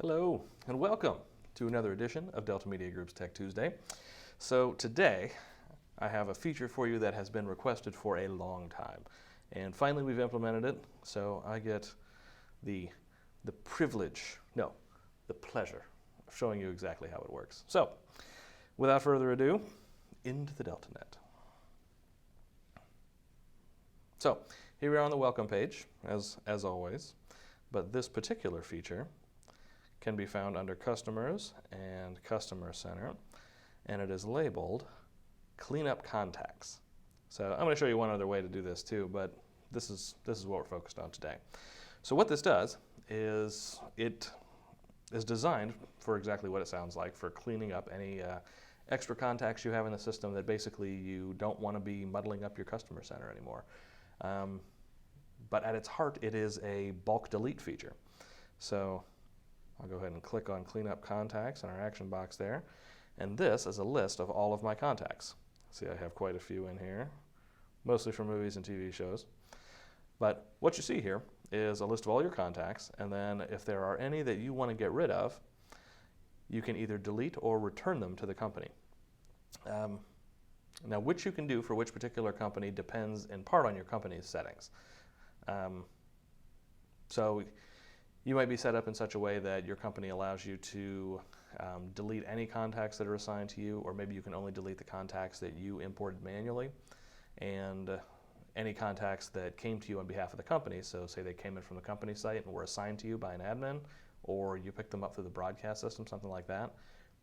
Hello, and welcome to another edition of Delta Media Group's Tech Tuesday. So today, I have a feature for you that has been requested for a long time. And finally we've implemented it, so I get the privilege, no, the pleasure of showing you exactly how it works. So, without further ado, into the DeltaNet. So, here we are on the welcome page, as always, but this particular feature can be found under Customers and Customer Center, and it is labeled Cleanup Contacts. So I'm going to show you one other way to do this too, but this is what we're focused on today. So what this does is it is designed for exactly what it sounds like, for cleaning up any extra contacts you have in the system that basically you don't want to be muddling up your Customer Center anymore. But at its heart, it is a bulk delete feature. So I'll go ahead and click on Cleanup Contacts in our action box there. And this is a list of all of my contacts. See, I have quite a few in here, mostly from movies and TV shows. But what you see here is a list of all your contacts, and then if there are any that you want to get rid of, you can either delete or return them to the company. Now, which you can do for which particular company depends in part on your company's settings. So you might be set up in such a way that your company allows you to delete any contacts that are assigned to you, or maybe you can only delete the contacts that you imported manually, and any contacts that came to you on behalf of the company. So say they came in from the company site and were assigned to you by an admin, or you picked them up through the broadcast system, something like that.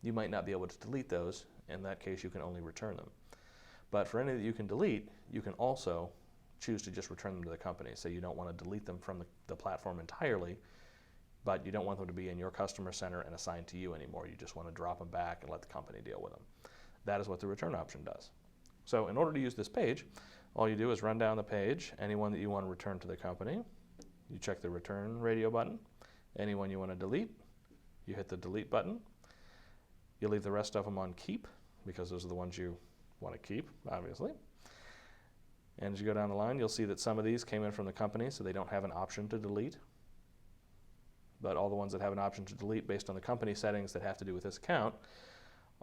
You might not be able to delete those. In that case, you can only return them. But for any that you can delete, you can also choose to just return them to the company. So you don't want to delete them from the platform entirely, but you don't want them to be in your customer center and assigned to you anymore. You just want to drop them back and let the company deal with them. That is what the return option does. So in order to use this page, all you do is run down the page, anyone that you want to return to the company, you check the return radio button. Anyone you want to delete, you hit the delete button. You leave the rest of them on keep, because those are the ones you want to keep, obviously. And as you go down the line, you'll see that some of these came in from the company, so they don't have an option to delete. But all the ones that have an option to delete based on the company settings that have to do with this account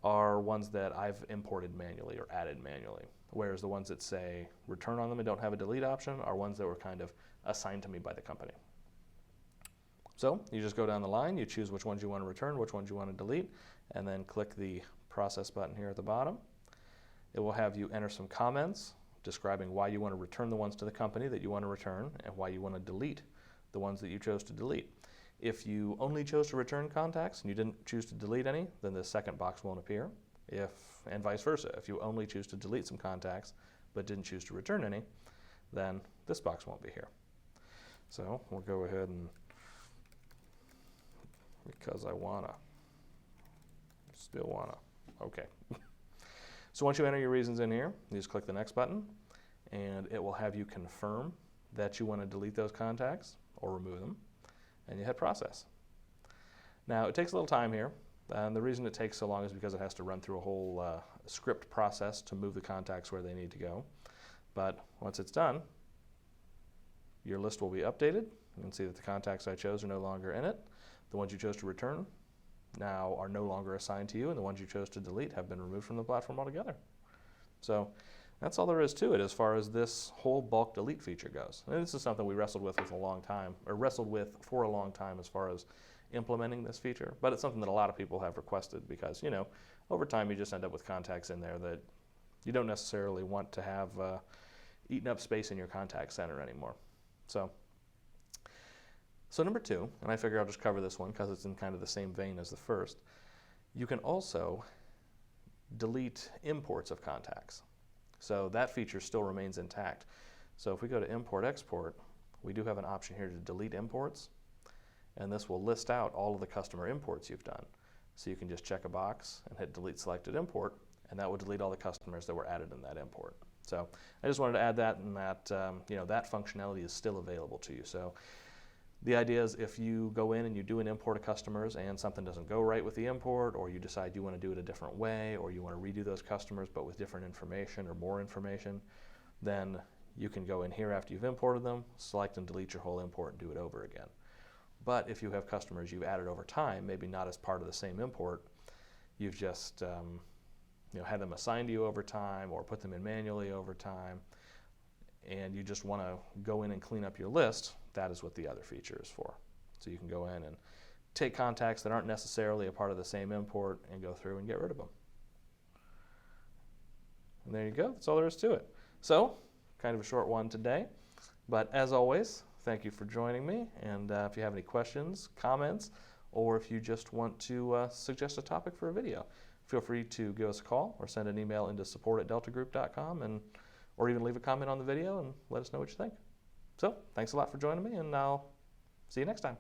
are ones that I've imported manually or added manually. Whereas the ones that say return on them and don't have a delete option are ones that were kind of assigned to me by the company. So you just go down the line, you choose which ones you want to return, which ones you want to delete, and then click the process button here at the bottom. It will have you enter some comments describing why you want to return the ones to the company that you want to return and why you want to delete the ones that you chose to delete. If you only chose to return contacts and you didn't choose to delete any, then the second box won't appear. And vice versa. If you only choose to delete some contacts but didn't choose to return any, then this box won't be here. So we'll go ahead and, because I still wanna, okay. So once you enter your reasons in here, you just click the next button, and it will have you confirm that you want to delete those contacts or remove them, and you hit process. Now it takes a little time here, and the reason it takes so long is because it has to run through a whole script process to move the contacts where they need to go. But once it's done, your list will be updated. You can see that the contacts I chose are no longer in it. The ones you chose to return now are no longer assigned to you, and the ones you chose to delete have been removed from the platform altogether. So that's all there is to it as far as this whole bulk delete feature goes. And this is something we wrestled with for a long time as far as implementing this feature, but it's something that a lot of people have requested because, you know, over time you just end up with contacts in there that you don't necessarily want to have eaten up space in your contact center anymore. So number two, and I figure I'll just cover this one because it's in kind of the same vein as the first, you can also delete imports of contacts. So that feature still remains intact. So if we go to Import Export, we do have an option here to delete imports, and this will list out all of the customer imports you've done. So you can just check a box and hit Delete Selected Import, and that will delete all the customers that were added in that import. So I just wanted to add that, and that that functionality is still available to you. So the idea is if you go in and you do an import of customers and something doesn't go right with the import, or you decide you want to do it a different way, or you want to redo those customers but with different information or more information, then you can go in here after you've imported them, select and delete your whole import and do it over again. But if you have customers you've added over time, maybe not as part of the same import, you've just had them assigned to you over time or put them in manually over time, and you just want to go in and clean up your list, that is what the other feature is for. So you can go in and take contacts that aren't necessarily a part of the same import and go through and get rid of them. And there you go. That's all there is to it. So, kind of a short one today. But as always, thank you for joining me. And if you have any questions, comments, or if you just want to suggest a topic for a video, feel free to give us a call or send an email into support@deltagroup.com, or even leave a comment on the video and let us know what you think. So, thanks a lot for joining me, and I'll see you next time.